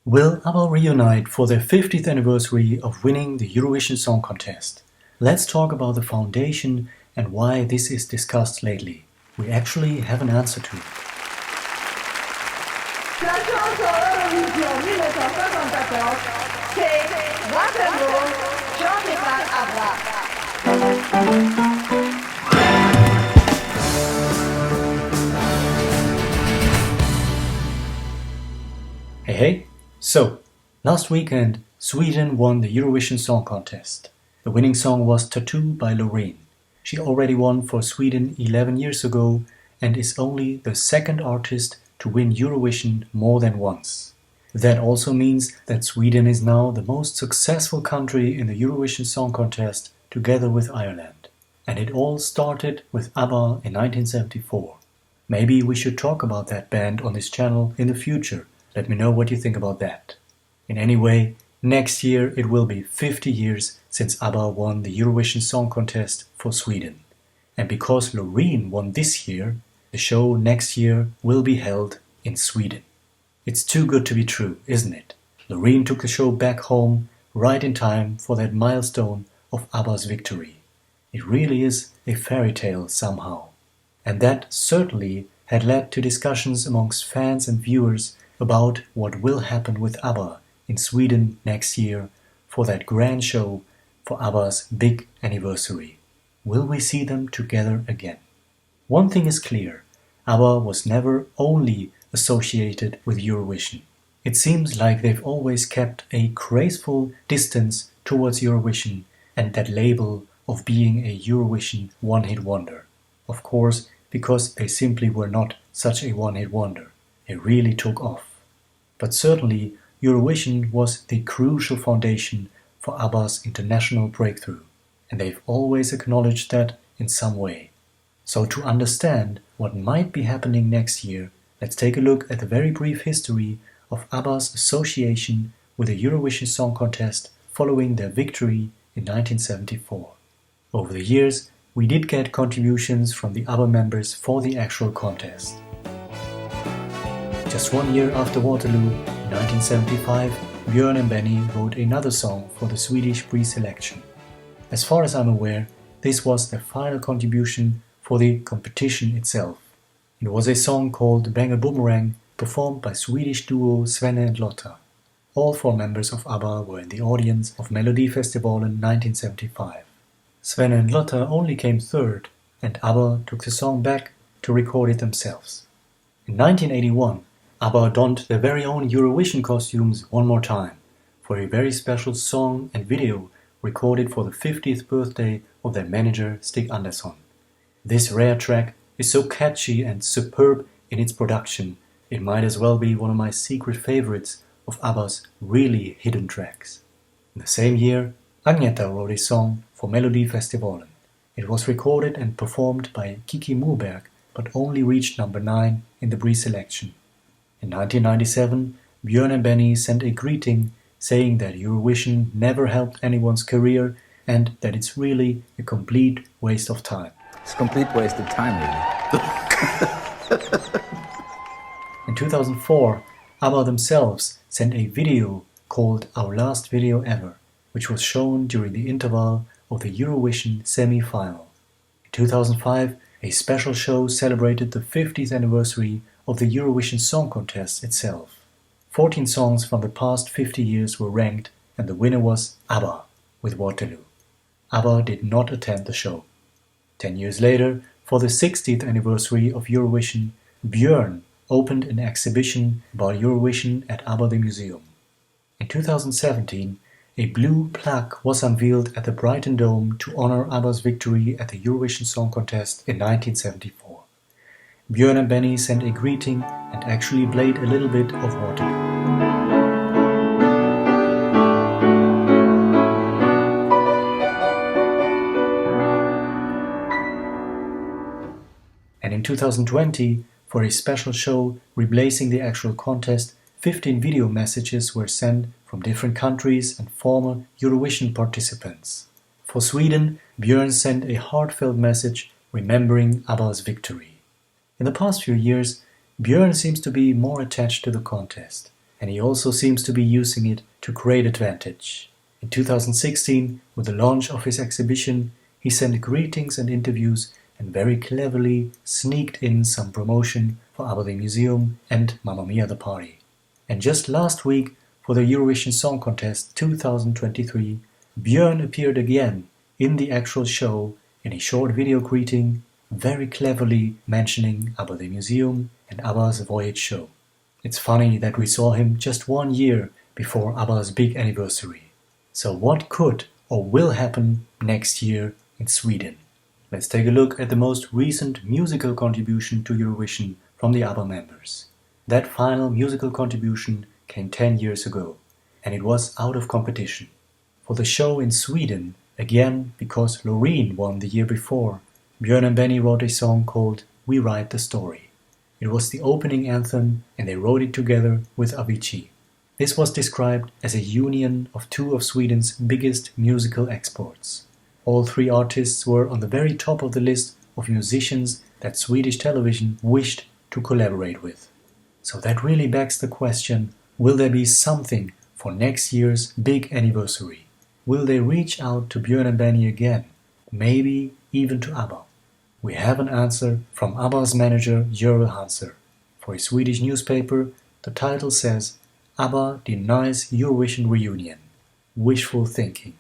Will ABBA reunite for their 50th anniversary of winning the Eurovision Song Contest? Let's talk about the foundation and why this is discussed lately. We actually have an answer to it. Hey! So, last weekend, Sweden won the Eurovision Song Contest. The winning song was Tattoo by Loreen. She already won for Sweden 11 years ago and is only the second artist to win Eurovision more than once. That also means that Sweden is now the most successful country in the Eurovision Song Contest together with Ireland. And it all started with ABBA in 1974. Maybe we should talk about that band on this channel in the future. Let me know what you think about that. In any way, next year it will be 50 years since ABBA won the Eurovision Song Contest for Sweden. And because Loreen won this year, the show next year will be held in Sweden. It's too good to be true, isn't it? Loreen took the show back home right in time for that milestone of ABBA's victory. It really is a fairy tale somehow. And that certainly had led to discussions amongst fans and viewers about what will happen with ABBA in Sweden next year for that grand show for ABBA's big anniversary. Will we see them together again? One thing is clear, ABBA was never only associated with Eurovision. It seems like they've always kept a graceful distance towards Eurovision and that label of being a Eurovision one-hit wonder. Of course, because they simply were not such a one-hit wonder. They really took off. But certainly, Eurovision was the crucial foundation for ABBA's international breakthrough, and they've always acknowledged that in some way. So to understand what might be happening next year, let's take a look at the very brief history of ABBA's association with the Eurovision Song Contest following their victory in 1974. Over the years, we did get contributions from the ABBA members for the actual contest. Just 1 year after Waterloo, in 1975, Björn and Benny wrote another song for the Swedish pre-selection. As far as I'm aware, this was their final contribution for the competition itself. It was a song called Bang a Boomerang, performed by Swedish duo Svenne and Lotta. All 4 members of ABBA were in the audience of Melodifestivalen 1975. Svenne and Lotta only came third, and ABBA took the song back to record it themselves. In 1981, ABBA donned their very own Eurovision costumes one more time for a very special song and video recorded for the 50th birthday of their manager Stig Andersson. This rare track is so catchy and superb in its production, it might as well be one of my secret favorites of ABBA's really hidden tracks. In the same year, Agneta wrote a song for Melodifestivalen. It was recorded and performed by Kiki Moberg, but only reached number 9 in the pre-selection. In 1997, Björn and Benny sent a greeting saying that Eurovision never helped anyone's career and that it's really a complete waste of time. It's a complete waste of time, really. In 2004, ABBA themselves sent a video called Our Last Video Ever, which was shown during the interval of the Eurovision semi-final. In 2005, a special show celebrated the 50th anniversary of the Eurovision Song Contest itself. 14 songs from the past 50 years were ranked, and the winner was ABBA with Waterloo. ABBA did not attend the show. 10 years later, for the 60th anniversary of Eurovision, Björn opened an exhibition about Eurovision at ABBA the Museum. In 2017, a blue plaque was unveiled at the Brighton Dome to honor ABBA's victory at the Eurovision Song Contest in 1974. Björn and Benny sent a greeting and actually played a little bit of Waterloo. And in 2020, for a special show replacing the actual contest, 15 video messages were sent from different countries and former Eurovision participants. For Sweden, Björn sent a heartfelt message remembering ABBA's victory. In the past few years, Björn seems to be more attached to the contest, and he also seems to be using it to great advantage. In 2016, with the launch of his exhibition, he sent greetings and interviews and very cleverly sneaked in some promotion for ABBA the Museum and Mamma Mia the Party. And just last week, for the Eurovision Song Contest 2023, Björn appeared again in the actual show in a short video greeting, very cleverly mentioning ABBA the Museum and ABBA's Voyage show. It's funny that we saw him just 1 year before ABBA's big anniversary. So what could or will happen next year in Sweden? Let's take a look at the most recent musical contribution to Eurovision from the ABBA members. That final musical contribution came 10 years ago, and it was out of competition. For the show in Sweden, again because Loreen won the year before, Björn and Benny wrote a song called We Write the Story. It was the opening anthem and they wrote it together with Avicii. This was described as a union of two of Sweden's biggest musical exports. All three artists were on the very top of the list of musicians that Swedish television wished to collaborate with. So that really begs the question, will there be something for next year's big anniversary? Will they reach out to Björn and Benny again? Maybe even to ABBA? We have an answer from ABBA's manager Jörel Hanser. For a Swedish newspaper, the title says, ABBA denies Eurovision reunion. Wishful thinking.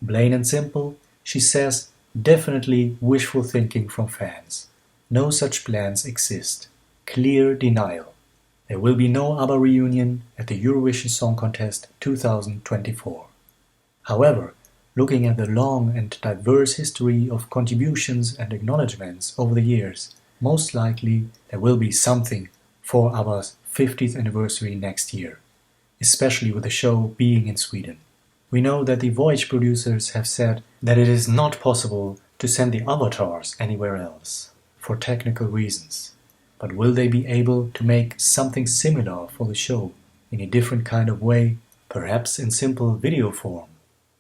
Plain and simple, she says, definitely wishful thinking from fans. No such plans exist. Clear denial. There will be no ABBA reunion at the Eurovision Song Contest 2024. However, looking at the long and diverse history of contributions and acknowledgements over the years, most likely there will be something for ABBA's 50th anniversary next year, especially with the show being in Sweden. We know that the Voyage producers have said that it is not possible to send the avatars anywhere else, for technical reasons. But will they be able to make something similar for the show, in a different kind of way, perhaps in simple video form?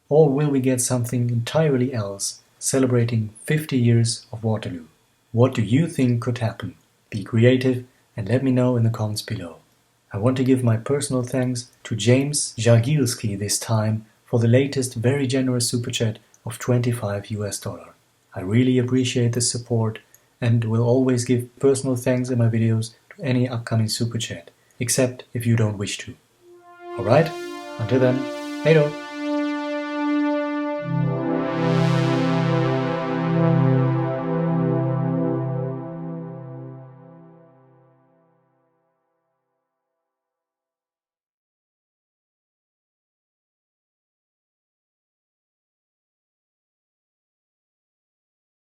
Or will we get something entirely else, celebrating 50 years of Waterloo? What do you think could happen? Be creative and let me know in the comments below. I want to give my personal thanks to James Jargilski this time for the latest very generous super chat of $25. I really appreciate the support and will always give personal thanks in my videos to any upcoming super chat, except if you don't wish to. Alright, until then, later!